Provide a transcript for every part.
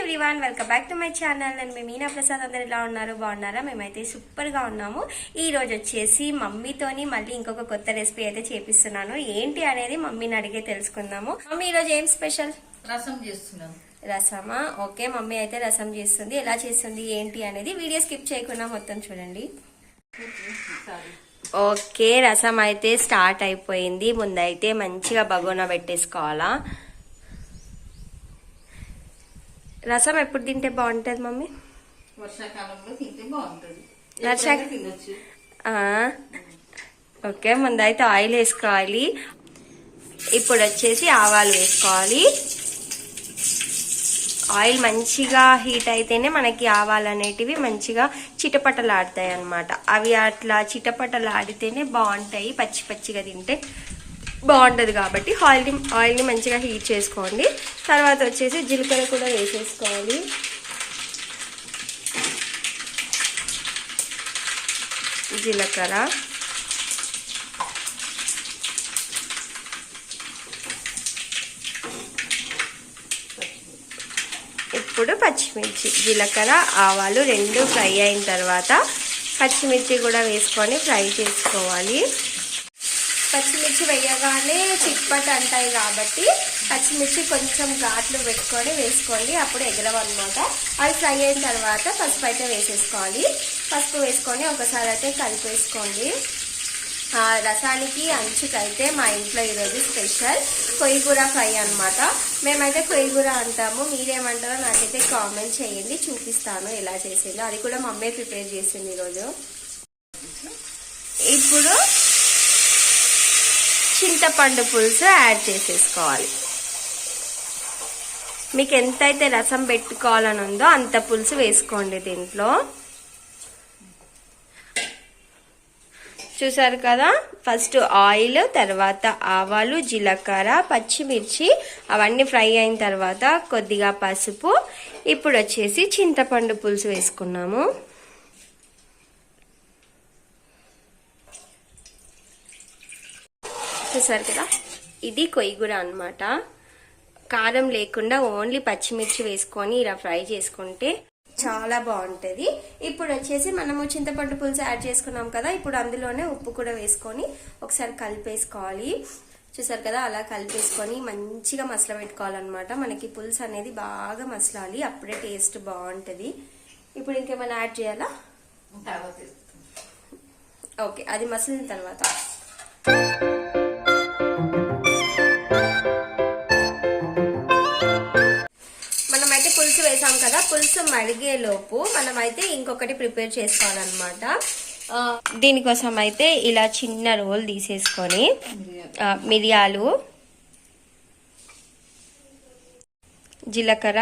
Everyone, welcome back to my channel. నేను మీ మీనా ప్రసాద్. అందరు ఎలా ఉన్నారు? బాగున్నారా? మేమైతే సూపర్ గా ఉన్నాము. ఈ రోజు వచ్చేసి మమ్మీతోని మళ్ళీ ఇంకొక కొత్త రెసిపీ అయితే చేపిస్తున్నాను. ఏంటి అనేది మమ్మీని అడిగే తెలుసుకుందాము. మమ్మీ ఈ రోజు ఏం స్పెషల్? రసం చేస్తున్నాం. రసమా? ఓకే, మమ్మీ అయితే రసం చేస్తుంది. ఎలా చేస్తుంది ఏంటి అనేది వీడియో స్కిప్ చేయకుండా మొత్తం చూడండి. ఓకే, రసం అయితే స్టార్ట్ అయిపోయింది. ముందైతే మంచిగా బగోనా పెట్టేసుకోవాలా. రసం ఎప్పుడు తింటే బాగుంటది మమ్మీ? వర్షాకాలంలో తింటే బాగుంటది. తినొచ్చు. ఓకే, ముందైతే ఆయిల్ వేసుకోవాలి. ఇప్పుడు వచ్చేసి ఆవాలు వేసుకోవాలి. ఆయిల్ మంచిగా హీట్ అయితేనే మనకి ఆవాలు అనేటివి మంచిగా చిటపటలాడతాయి అన్నమాట. అవి అట్లా చిటపటలాడితేనే బాగుంటాయి. పచ్చి పచ్చిగా తింటే బాగుంటుంది కాబట్టి ఆయిల్ని మంచిగా హీట్ చేసుకోండి. తర్వాత వచ్చేసి జీలకర్ర కూడా వేసేసుకోవాలి. జీలకర్ర, ఇప్పుడు పచ్చిమిర్చి, జీలకర్ర, ఆవాలు రెండు ఫ్రై అయిన తర్వాత పచ్చిమిర్చి కూడా వేసుకొని ఫ్రై చేసుకోవాలి. పచ్చిమిర్చి వేయగానే చిట్పట్ అంటాయి కాబట్టి పచ్చిమిర్చి కొంచెం ఘాట్లు పెట్టుకొని వేసుకోండి, అప్పుడు ఎగరవన్నమాట. అవి ఫ్రై అయిన తర్వాత పసుపు అయితే వేసేసుకోవాలి. పసుపు వేసుకొని ఒకసారి అయితే కలిపేసుకోండి. రసానికి అంచుకైతే మా ఇంట్లో ఈరోజు స్పెషల్ కొయ్యగూర ఫ్రై అనమాట. మేమైతే కొయ్యగూర అంటాము, మీరేమంటారో నాకైతే కామెంట్ చేయండి, చూపిస్తాను ఎలా చేసిందో. అది కూడా మమ్మీ ప్రిపేర్ చేసింది ఈరోజు. ఇప్పుడు చింతపండు పులుసు యాడ్ చేసేసుకోవాలి. మీకు ఎంతైతే రసం పెట్టుకోవాలని ఉందో అంత పులుసు వేసుకోండి దీంట్లో. చూసారు కదా, ఫస్ట్ ఆయిల్, తర్వాత ఆవాలు, జీలకర్ర, పచ్చిమిర్చి అవన్నీ ఫ్రై అయిన తర్వాత కొద్దిగా పసుపు. ఇప్పుడు వచ్చేసి చింతపండు పులుసు వేసుకున్నాము. చూసారు కదా, ఇది కొయ్యగూర అన్నమాట. కారం లేకుండా ఓన్లీ పచ్చిమిర్చి వేసుకొని ఇలా ఫ్రై చేసుకుంటే చాలా బాగుంటది. ఇప్పుడు వచ్చేసి మనము చింతపండు పులుసు యాడ్ చేసుకున్నాం కదా, ఇప్పుడు అందులోనే ఉప్పు కూడా వేసుకొని ఒకసారి కలిపేసుకోవాలి. చూసారు కదా, అలా కలిపేసుకొని మంచిగా మసల పెట్టుకోవాలన్నమాట. మనకి పులుసు అనేది బాగా మసలాలి, అప్పుడే టేస్ట్ బాగుంటది. ఇప్పుడు ఇంకేమైనా యాడ్ చేయాలా? ఓకే, అది మసలిన తర్వాత మనమైతే పులుసు వేసాం కదా, పులుసు మరిగే లోపు మనమైతే ఇంకొకటి ప్రిపేర్ చేసుకోవాలన్నమాట. దీనికోసం అయితే ఇలా చిన్న రోల్ తీసేసుకొని మిరియాలు, జీలకర్ర,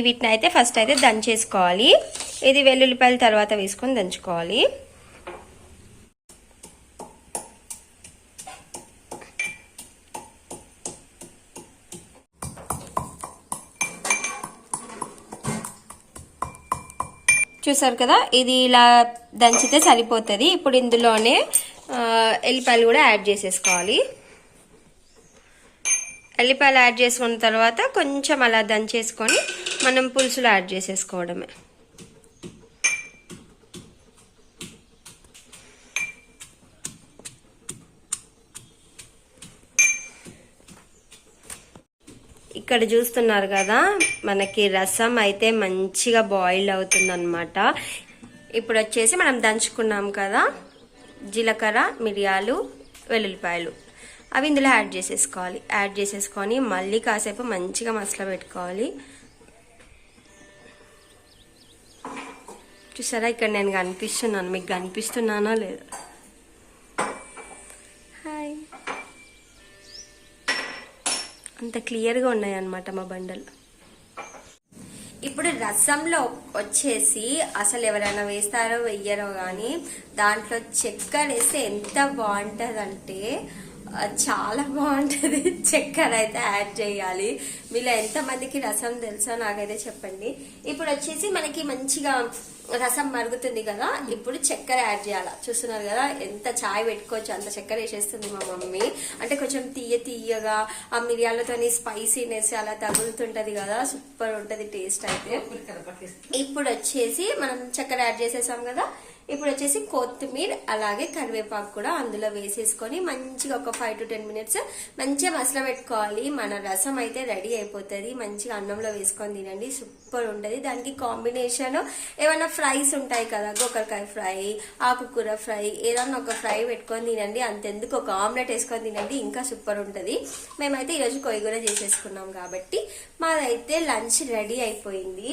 వీటిని అయితే ఫస్ట్ అయితే దంచేసుకోవాలి. ఇది వెల్లుల్లిపాయలు తర్వాత వేసుకొని దంచుకోవాలి. చూసారు కదా, ఇది ఇలా దంచితే సరిపోతుంది. ఇప్పుడు ఇందులోనే ఎల్లిపాయలు కూడా యాడ్ చేసేసుకోవాలి. ఎల్లిపాయలు యాడ్ చేసుకున్న తర్వాత కొంచెం అలా దంచేసుకొని మనం పులుసులో యాడ్ చేసేసుకోవడమే. ఇక్కడ చూస్తున్నారు కదా, మనకి రసం అయితే మంచిగా బాయిల్ అవుతుంది అనమాట. ఇప్పుడు వచ్చేసి మనం దంచుకున్నాం కదా జీలకర్ర, మిరియాలు, వెల్లుల్లిపాయలు, అవి ఇందులో యాడ్ చేసేసుకోవాలి. యాడ్ చేసేసుకొని మళ్ళీ కాసేపు మంచిగా మసల పెట్టుకోవాలి. చూసారా, ఇక్కడ నేను కనిపిస్తున్నాను, మీకు కనిపిస్తున్నానో లేదు? హాయ్, అంత క్లియర్గా ఉన్నాయన్నమాట మా బండలు. ఇప్పుడు రసంలో వచ్చేసి అసలు ఎవరైనా వేస్తారో వెయ్యరో కానీ దాంట్లో చక్కెర వేస్తే ఎంత బాగుంటుందంటే చాలా బాగుంటుంది. చక్కెర అయితే యాడ్ చేయాలి. మీలో ఎంతమందికి రసం తెలుసో నాకైతే చెప్పండి. ఇప్పుడు వచ్చేసి మనకి మంచిగా రసం మరుగుతుంది కదా, ఇప్పుడు చక్కెర యాడ్ చేయాలి. చూస్తున్నారు కదా ఎంత చాయ్ పెట్టుకోవచ్చు అంత చక్కెర వేసేస్తుంది మా మమ్మీ. అంటే కొంచెం తీయగా ఆ మిరియాలతోని స్పైసీనెస్ అలా తగులుతుంటది కదా, సూపర్ ఉంటది టేస్ట్ అయితే. ఇప్పుడు వచ్చేసి మనం చక్కెర యాడ్ చేసేసాం కదా, ఇప్పుడు వచ్చేసి కొత్తిమీర అలాగే కరివేపాకు కూడా అందులో వేసేసుకొని మంచిగా ఒక 5 to 10 minutes మంచిగా మసల పెట్టుకోవాలి. మన రసం అయితే రెడీ అయిపోతుంది. మంచిగా అన్నంలో వేసుకొని తినండి, సూపర్ ఉంటది. దానికి కాంబినేషన్ ఏమైనా ఫ్రైస్ ఉంటాయి కదా, గోకరకాయ ఫ్రై, ఆకుకూర ఫ్రై, ఏదన్నా ఒక ఫ్రై పెట్టుకొని తినండి. అంతెందుకు ఒక ఆమ్లెట్ వేసుకొని తినండి, ఇంకా సూపర్ ఉంటది. మేమైతే ఈరోజు కొయ్యి కూడా చేసేసుకున్నాం కాబట్టి మాదైతే లంచ్ రెడీ అయిపోయింది.